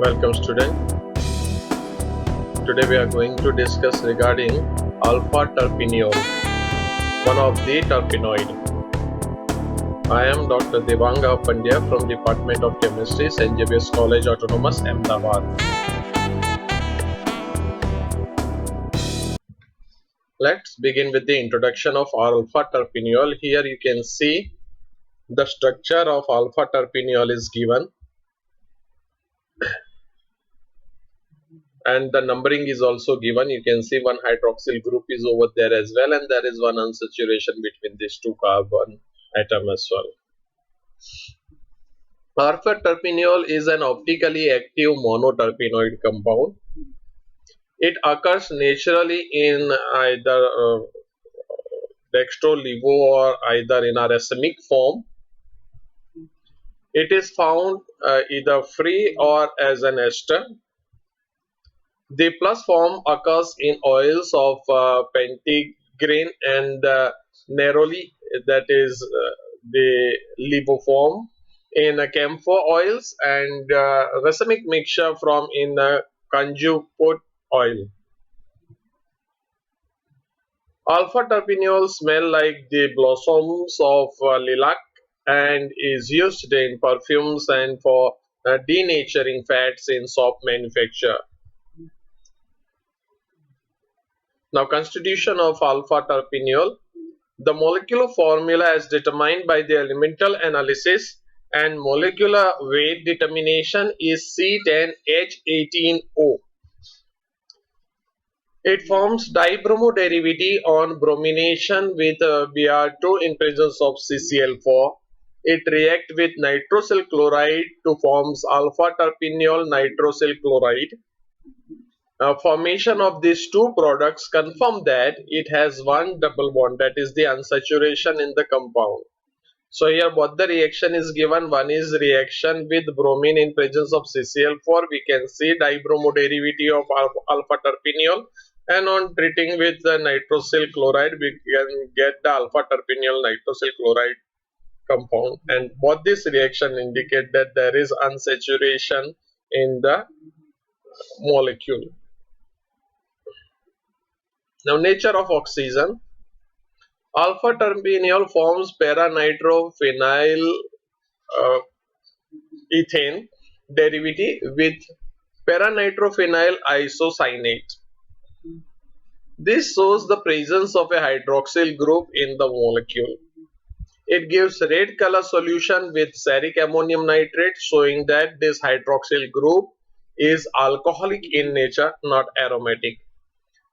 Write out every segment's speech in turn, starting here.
Welcome student. Today we are going to discuss regarding alpha terpineol, one of the terpenoid. I am Dr. Devanga Pandya from Department of Chemistry, St. Xavier's College Autonomous, Ahmedabad. Let's begin with the introduction of alpha terpineol. Here you can see the structure of alpha terpineol is given. And the numbering is also given. You can see one hydroxyl group is over there as well, and there is one unsaturation between these two carbon atoms as well. Alpha terpineol is an optically active monoterpenoid compound. It occurs naturally in either dextro-levo or either in a racemic form. It is found either free or as an ester. The plus form occurs in oils of pentygreen and neroli, that is the levo form, in camphor oils, and racemic mixture from in conjugate oil. Alpha terpineol smell like the blossoms of lilac and is used in perfumes and for denaturing fats in soap manufacture. Now, constitution of alpha terpineol. The molecular formula as determined by the elemental analysis and molecular weight determination is C10H18O. It forms dibromo derivative on bromination with Br2 in presence of CCl4. It reacts with nitrosyl chloride to forms alpha terpineol nitrosyl chloride. Formation of these two products confirm that it has one double bond, that is the unsaturation in the compound. So here both the reaction is given. One is reaction with bromine in presence of CCl4. We can see dibromo derivative of alpha terpineol, and on treating with the nitrosyl chloride we can get the alpha terpineol nitrosyl chloride compound, and both this reaction indicate that there is unsaturation in the molecule. Now, nature of oxygen. Alpha terpineol forms para-nitrophenyl ethane derivative with para-nitrophenyl isocyanate. This shows the presence of a hydroxyl group in the molecule. It gives red color solution with steric ammonium nitrate, showing that this hydroxyl group is alcoholic in nature, not aromatic.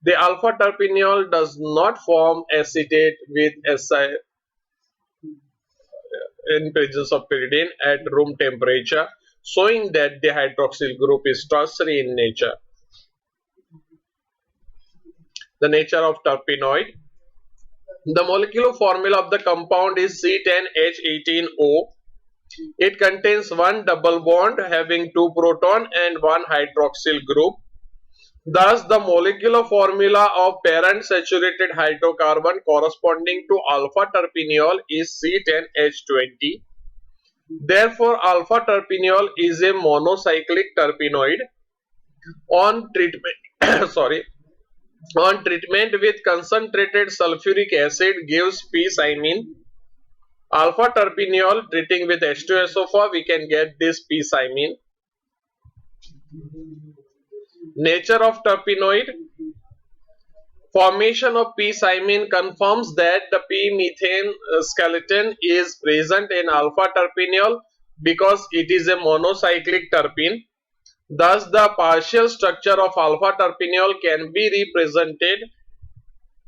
The alpha terpineol does not form acetate with Si in presence of pyridine at room temperature, showing that the hydroxyl group is tertiary in nature. The nature of terpenoid. The molecular formula of the compound is C10H18O. It contains one double bond having two proton and one hydroxyl group. Thus, the molecular formula of parent saturated hydrocarbon corresponding to alpha terpineol is C10H20. Therefore, alpha terpineol is a monocyclic terpenoid. On treatment, on treatment with concentrated sulfuric acid gives p-cymene. Alpha terpineol treating with H2SO4, we can get this p-cymene. Nature of terpenoid. Formation of p-cymene confirms that the p-methane skeleton is present in alpha terpineol because it is a monocyclic terpene. Thus, the partial structure of alpha terpineol can be represented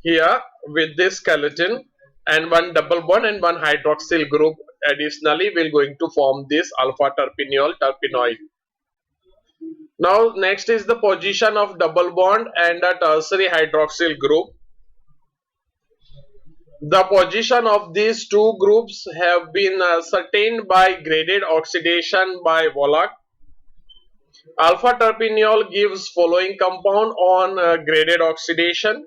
here with this skeleton and one double bond and one hydroxyl group. Additionally, we are going to form this alpha terpineol terpenoid. Now, next is the position of double bond and a tertiary hydroxyl group. The position of these two groups have been ascertained by graded oxidation by Wallach. Alpha terpineol gives following compound on graded oxidation: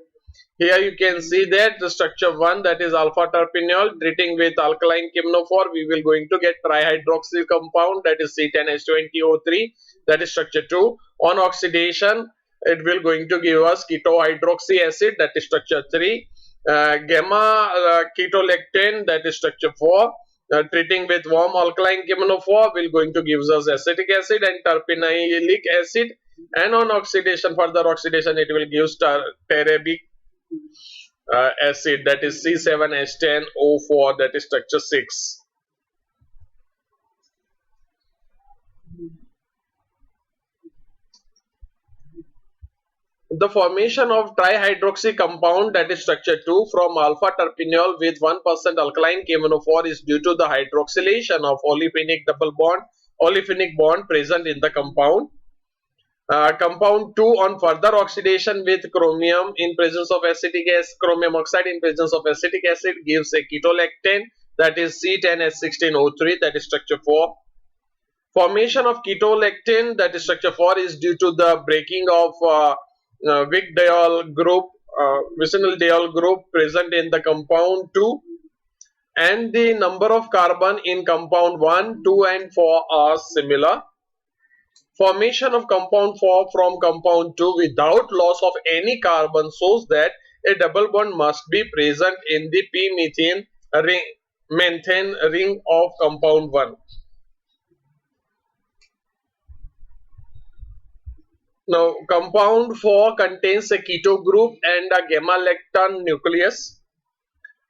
Here you can see that the structure 1, that is alpha terpineol, treating with alkaline camphor, we will going to get trihydroxyl compound, that is C10H20O3, that is structure 2. On oxidation, it will going to give us ketohydroxy acid, that is structure 3. Gamma ketolactane, that is structure 4. Treating with warm alkaline camphor will going to gives us acetic acid and terpineolic acid, and on oxidation, further oxidation, it will give terabic acid, that is C7H10O4, that is structure 6. The formation of trihydroxy compound, that is structure 2, from alpha terpineol with 1% alkaline camphor is due to the hydroxylation of olefinic bond present in the compound. Compound 2, on further oxidation with chromium in presence of acetic acid, chromium oxide in presence of acetic acid, gives a ketolactane, that is C10H16O3, that is structure 4. Formation of ketolactane, that is structure 4, is due to the breaking of vicinal diol group present in the compound 2, and the number of carbon in compound 1, 2 and 4 are similar. Formation of compound 4 from compound 2 without loss of any carbon shows that a double bond must be present in the p-methane ring of compound 1. Now, compound 4 contains a keto group and a gamma lactam nucleus.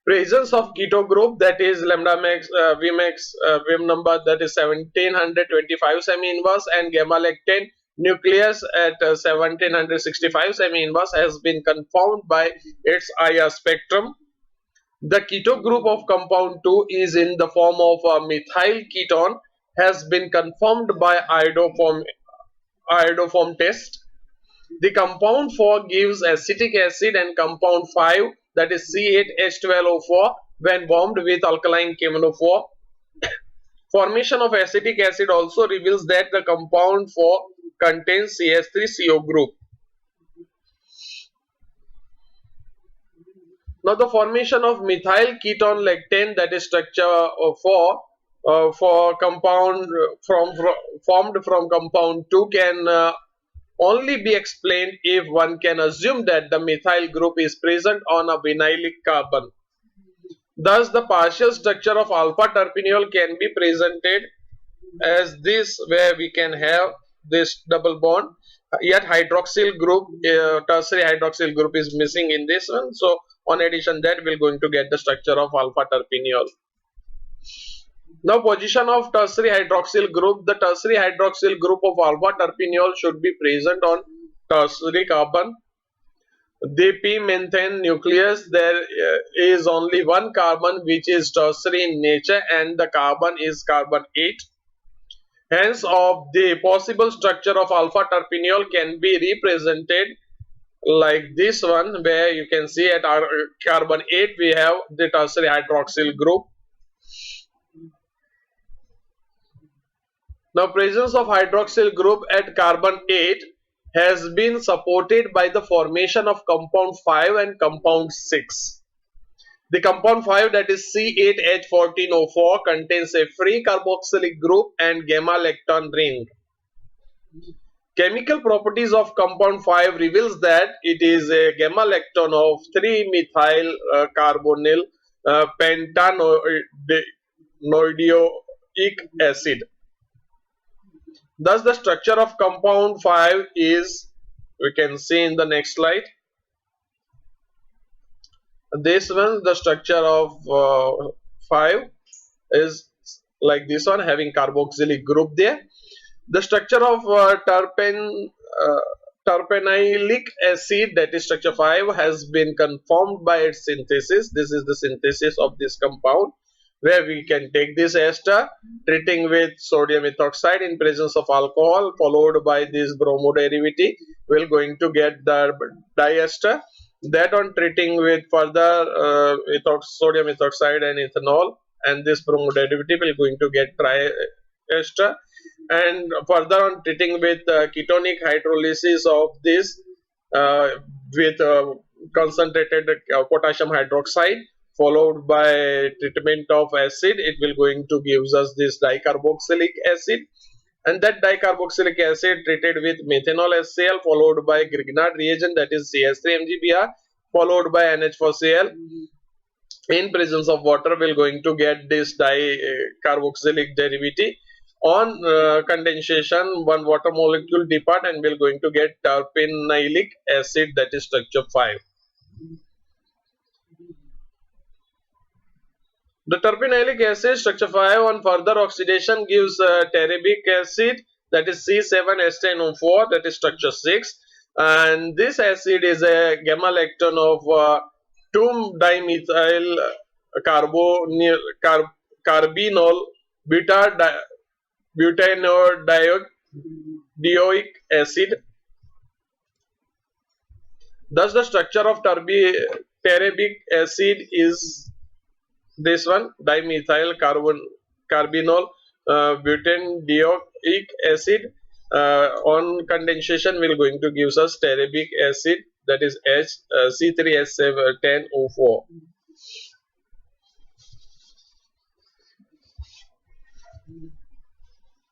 Presence of keto group, that is lambda max Vmax Vim number, that is 1725 semi-inverse, and gamma lactam nucleus at 1765 semi-inverse has been confirmed by its IR spectrum. The keto group of compound 2 is in the form of a methyl ketone, has been confirmed by iodoform test. The compound 4 gives acetic acid, and compound 5, that is C8H12O4, when warmed with alkaline camphor. Formation of acetic acid also reveals that the compound 4 contains CH3CO group. Now the formation of methyl ketone lactane, that is structure 4, for compound formed from compound 2 can only be explained if one can assume that the methyl group is present on a vinylic carbon. Thus, the partial structure of alpha terpineol can be presented as this, where we can have this double bond, yet hydroxyl group, tertiary hydroxyl group is missing in this one. So, on addition that, we're going to get the structure of alpha terpineol. Now, position of tertiary hydroxyl group. The tertiary hydroxyl group of alpha terpineol should be present on tertiary carbon. The p-methane nucleus, there is only one carbon which is tertiary in nature, and the carbon is carbon 8. Hence, of the possible structure of alpha terpineol can be represented like this one, where you can see at our carbon 8 we have the tertiary hydroxyl group. Now, presence of hydroxyl group at carbon 8 has been supported by the formation of compound 5 and compound 6. The compound 5, that is C8H14O4, contains a free carboxylic group and gamma lactam ring. Chemical properties of compound 5 reveals that it is a gamma lactam of 3-methyl carbonyl pentanoidoic acid. Thus, the structure of compound 5 is, we can see in the next slide. This one, the structure of 5 is like this one, having carboxylic group there. The structure of terpineolic acid, that is structure 5, has been confirmed by its synthesis. This is the synthesis of this compound, where we can take this ester, treating with sodium ethoxide in presence of alcohol, followed by this bromo derivative, we're going to get the diester. That on treating with further sodium ethoxide and ethanol, and this bromo derivative will going to get triester, and further on treating with ketonic hydrolysis of this with concentrated potassium hydroxide followed by treatment of acid. It will going to gives us this dicarboxylic acid, and that dicarboxylic acid treated with methanol HCl followed by Grignard reagent, that is CH3 followed by NH4Cl in presence of water, will going to get this dicarboxylic derivative. On condensation, one water molecule depart and will going to get terpineolic acid, that is structure 5. The terpineolic acid structure 5 on further oxidation gives terbic acid, that is C7H10O4, that is structure 6, and this acid is a gamma lactone of 2-dimethyl carbinol butanoic acid. Thus, the structure of terbic acid is this one, dimethyl carbinol butanedioic acid. On condensation will going to gives us terbic acid, that is C3H10O4.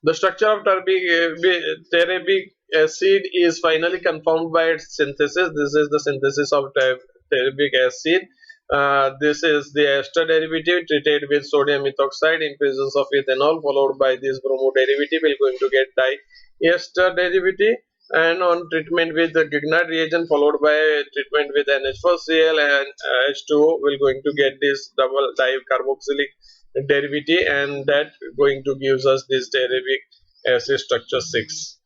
The structure of terbic acid is finally confirmed by its synthesis. This is the synthesis of terbic acid. This is the ester derivative treated with sodium methoxide in presence of ethanol, followed by this bromo derivative. We are going to get diester derivative, and on treatment with the Grignard reagent followed by treatment with NH4Cl and H2O, we are going to get this double dicarboxylic derivative, and that going to gives us this terbic acid structure 6.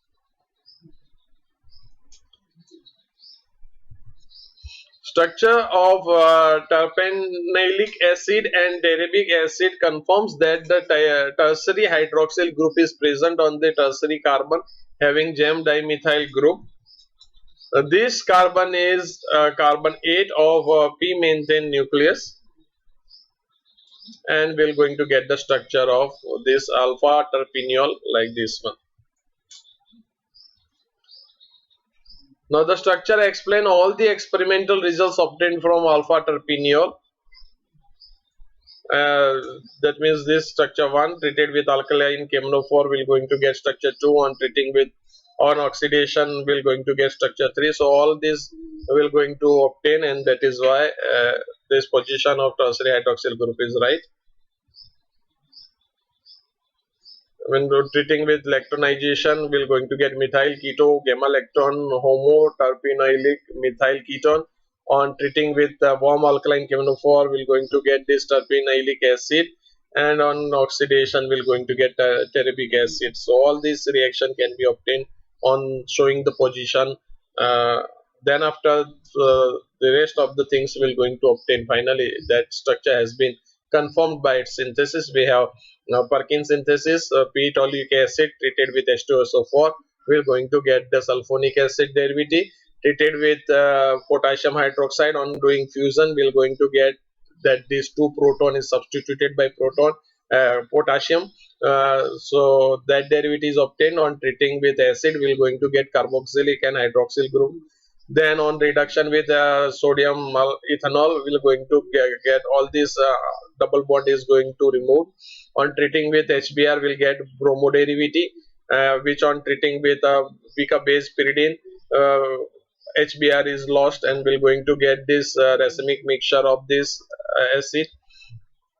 Structure of terpineolic acid and terbic acid confirms that the tertiary hydroxyl group is present on the tertiary carbon having gem dimethyl group. This carbon is carbon 8 of p-methane nucleus, and we're going to get the structure of this alpha terpineol like this one. Now the structure explain all the experimental results obtained from alpha terpineol. That means this structure 1 treated with alkaline camphor will going to get structure 2, on treating with on oxidation will going to get structure 3. So all this will going to obtain, and that is why this position of tertiary hydroxyl group is right. When treating with lactonization, we're going to get methyl keto, gamma lactone, homo terpineolic methyl ketone. On treating with warm alkaline camphor, we're going to get this terpineolic acid, and on oxidation, we're going to get terbic acid. So all this reaction can be obtained on showing the position. Then after the rest of the things we're going to obtain. Finally, that structure has been confirmed by its synthesis. We have now Perkin synthesis, p-toluic acid treated with H2SO4. We're going to get the sulfonic acid derivative treated with potassium hydroxide. On doing fusion, we're going to get that this 2 proton is substituted by potassium. So that derivative is obtained. On treating with acid, we're going to get carboxylic and hydroxyl group. Then on reduction with sodium ethanol, we're going to get all this double bond is going to remove. On treating with HBr, we'll get bromo derivative, which on treating with pica base pyridine, HBr is lost, and we're going to get this racemic mixture of this acid.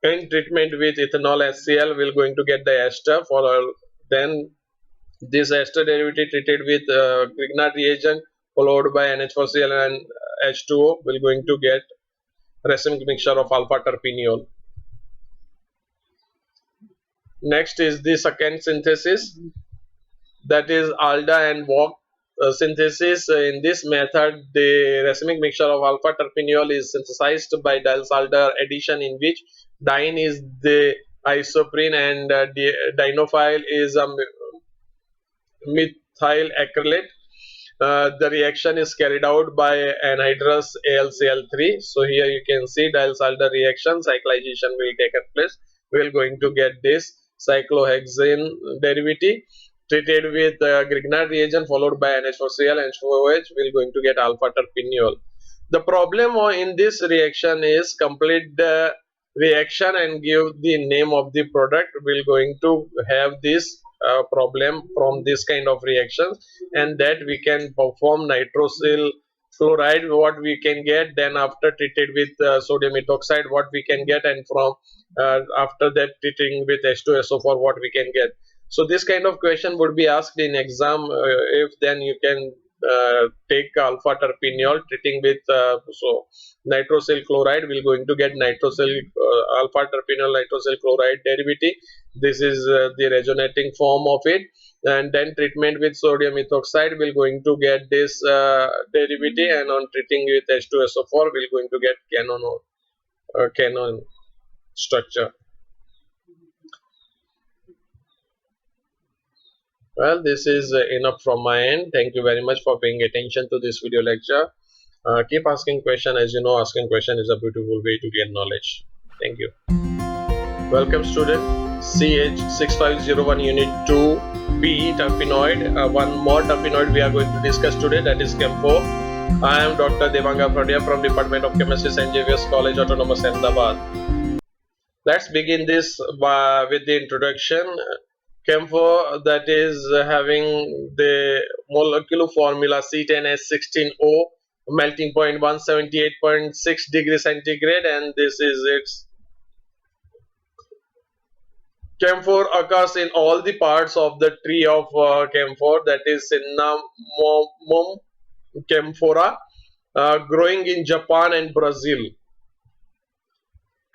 In treatment with ethanol HCl, we're going to get the ester. Then this ester derivative treated with Grignard reagent followed by NH4Cl and H2O, we're going to get racemic mixture of alpha terpineol. Next is the second synthesis, that is ALDA and VOC synthesis. In this method, the racemic mixture of alpha terpineol is synthesized by dialsalder addition, in which diene is the isoprene and dienophile is a methyl acrylate. The reaction is carried out by anhydrous AlCl3. So here you can see dialsalder reaction, cyclization will take place. We are going to get this cyclohexane derivative treated with Grignard reagent followed by NH4Cl and H4OH. We are going to get alpha terpineol. The problem in this reaction is complete the reaction and give the name of the product. We're going to have this problem from this kind of reactions, and that we can perform nitrosyl chloride what we can get, then after treated with sodium ethoxide what we can get, and from after that treating with H2SO4 what we can get. So this kind of question would be asked in exam. If then you can take alpha terpineol treating with so nitrosyl chloride, we're going to get nitrosyl alpha terpineol nitrosyl chloride derivative. This is the resonating form of it, and then treatment with sodium ethoxide we're going to get this derivative, and on treating with H2SO4 we're going to get canon structure. Well, this is enough from my end. Thank you very much for paying attention to this video lecture. Keep asking question. As you know, asking question is a beautiful way to gain knowledge. Thank you. Welcome student. CH6501 unit 2 PE terpenoid. One more terpenoid we are going to discuss today, that is camphor. I am Dr. Devanga Pradia from Department of Chemistry, St. Xavier's College, Autonomous, Ahmedabad. Let's begin this with the introduction. Camphor, that is having the molecular formula C10H16O, melting point 178.6 degrees centigrade, and this is its. Camphor occurs in all the parts of the tree of camphor, that is Cinnamomum camphora, growing in Japan and Brazil.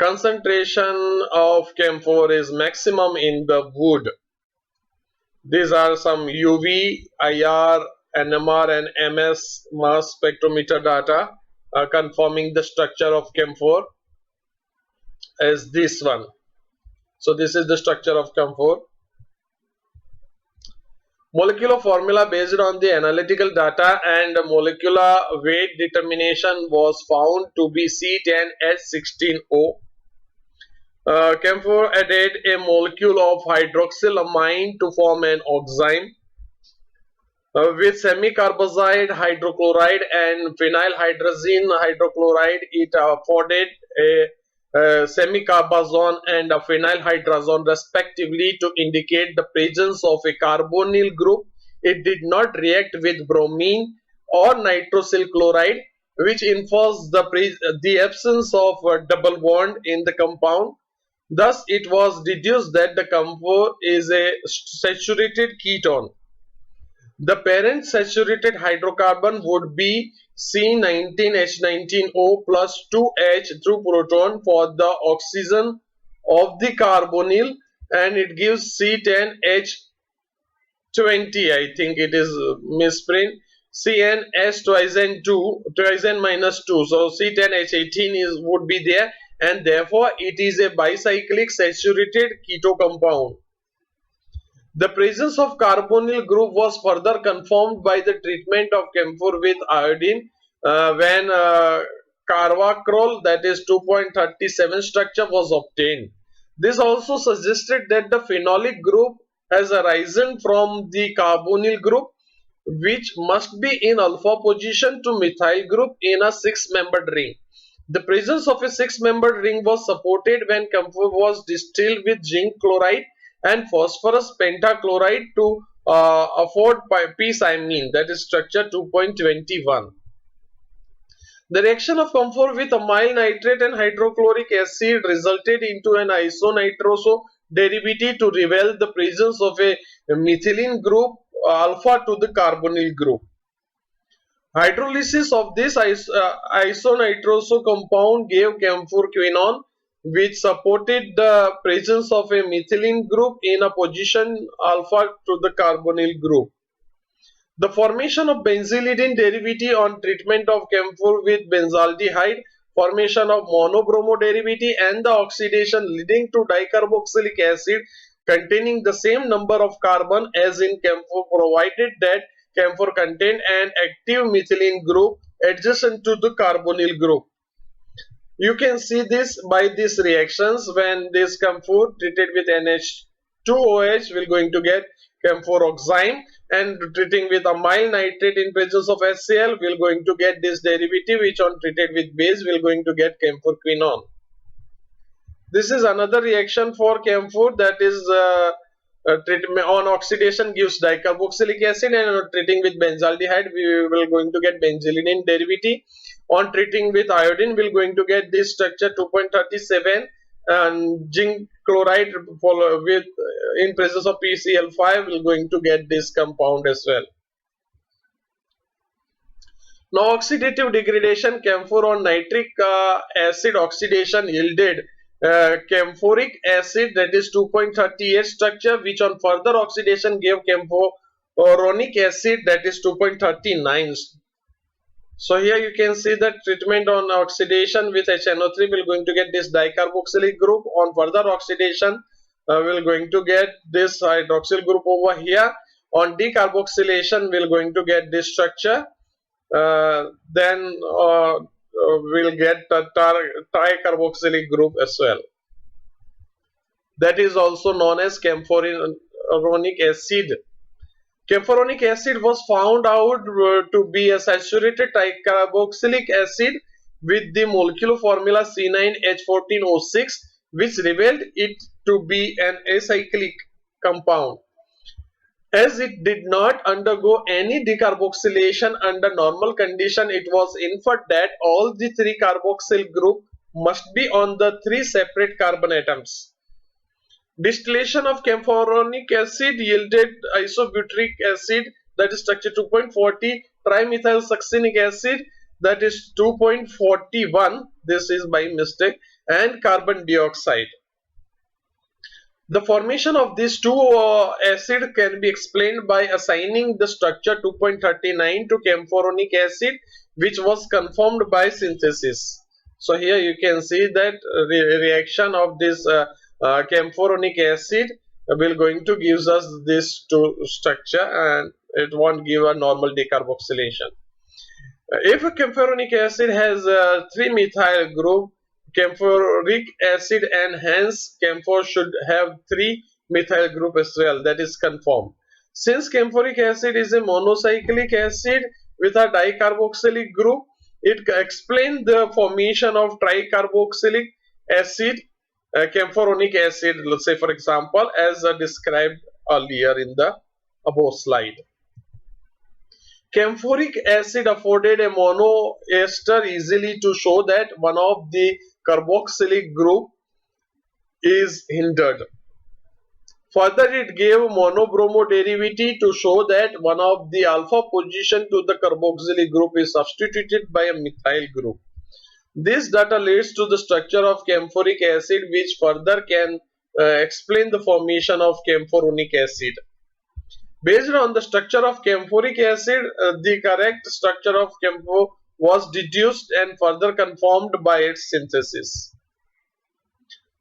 Concentration of camphor is maximum in the wood. These are some UV, IR, NMR and MS mass spectrometer data confirming the structure of camphor as this one. So this is the structure of camphor. Molecular formula based on the analytical data and molecular weight determination was found to be C10H16O. Camphor added a molecule of hydroxylamine to form an oxime. With semicarbazide hydrochloride and phenylhydrazine hydrochloride, it afforded a semicarbazone and a phenylhydrazone respectively to indicate the presence of a carbonyl group. It did not react with bromine or nitrosyl chloride, which infers the absence of a double bond in the compound. Thus, it was deduced that the camphor is a saturated ketone. The parent saturated hydrocarbon would be C19H19O plus 2H through proton for the oxygen of the carbonyl, and it gives C10H20. I think it is misprint. CnH twice n 2 twice n minus 2. So C10H18 would be there, and therefore it is a bicyclic saturated keto compound. The presence of carbonyl group was further confirmed by the treatment of camphor with iodine when carvacrol, that is 2.37 structure, was obtained. This also suggested that the phenolic group has arisen from the carbonyl group, which must be in alpha position to methyl group in a six-membered ring. The presence of a six-membered ring was supported when camphor was distilled with zinc chloride and phosphorus pentachloride to afford p-cymene, that is structure 2.21. The reaction of camphor with amyl nitrate and hydrochloric acid resulted into an isonitroso derivative to reveal the presence of a methylene group alpha to the carbonyl group. Hydrolysis of this isonitroso compound gave camphor quinone, which supported the presence of a methylene group in a position alpha to the carbonyl group. The formation of benzylidene derivative on treatment of camphor with benzaldehyde, formation of monobromo derivative, and the oxidation leading to dicarboxylic acid containing the same number of carbon as in camphor provided that camphor contained an active methylene group adjacent to the carbonyl group. You can see this by these reactions. When this camphor treated with NH2OH, we're going to get camphor oxime, and treating with amyl nitrate in presence of HCl, we're going to get this derivative, which on treated with base, we're going to get camphorquinone. This is another reaction for camphor, that is treatment on oxidation gives dicarboxylic acid, and on treating with benzaldehyde we will going to get benzylenine derivative. On treating with iodine we will going to get this structure 2.37, and zinc chloride with in presence of PCl5 we will going to get this compound as well. Now oxidative degradation, camphor on nitric acid oxidation yielded camphoric acid, that is 2.38 structure, which on further oxidation gave camphoronic acid, that is 2.39. So here you can see that treatment on oxidation with HNO3 will going to get this dicarboxylic group. On further oxidation we're going to get this hydroxyl group over here. On decarboxylation we're going to get this structure. Then we'll get the tricarboxylic group as well. That is also known as camphoronic acid. Camphoronic acid was found out to be a saturated tricarboxylic acid with the molecular formula C9H14O6, which revealed it to be an acyclic compound. As it did not undergo any decarboxylation under normal condition, it was inferred that all the three carboxyl group must be on the three separate carbon atoms. Distillation of camphoronic acid yielded isobutyric acid, that is structure 2.40, trimethylsuccinic acid, that is 2.41, this is by mistake, and carbon dioxide. The formation of these two acids can be explained by assigning the structure 2.39 to camphoronic acid, which was confirmed by synthesis. So here you can see that reaction of this camphoronic acid will going to gives us this two structure, and it won't give a normal decarboxylation. If a camphoronic acid has a 3-methyl group, camphoric acid, and hence camphor should have 3-methyl group as well, that is confirmed. Since camphoric acid is a monocyclic acid with a dicarboxylic group, it explains the formation of tricarboxylic acid, camphoronic acid, let's say for example, as described earlier in the above slide. Camphoric acid afforded a monoester easily to show that one of the carboxylic group is hindered. Further, it gave monobromo derivative to show that one of the alpha position to the carboxylic group is substituted by a methyl group. This data leads to the structure of camphoric acid, which further can explain the formation of camphoronic acid. Based on the structure of camphoric acid, the correct structure of camphor was deduced and further confirmed by its synthesis.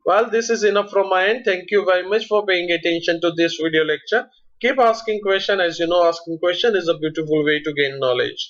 Well, this is enough from my end. Thank you very much for paying attention to this video lecture. Keep asking questions. As you know, asking question is a beautiful way to gain knowledge.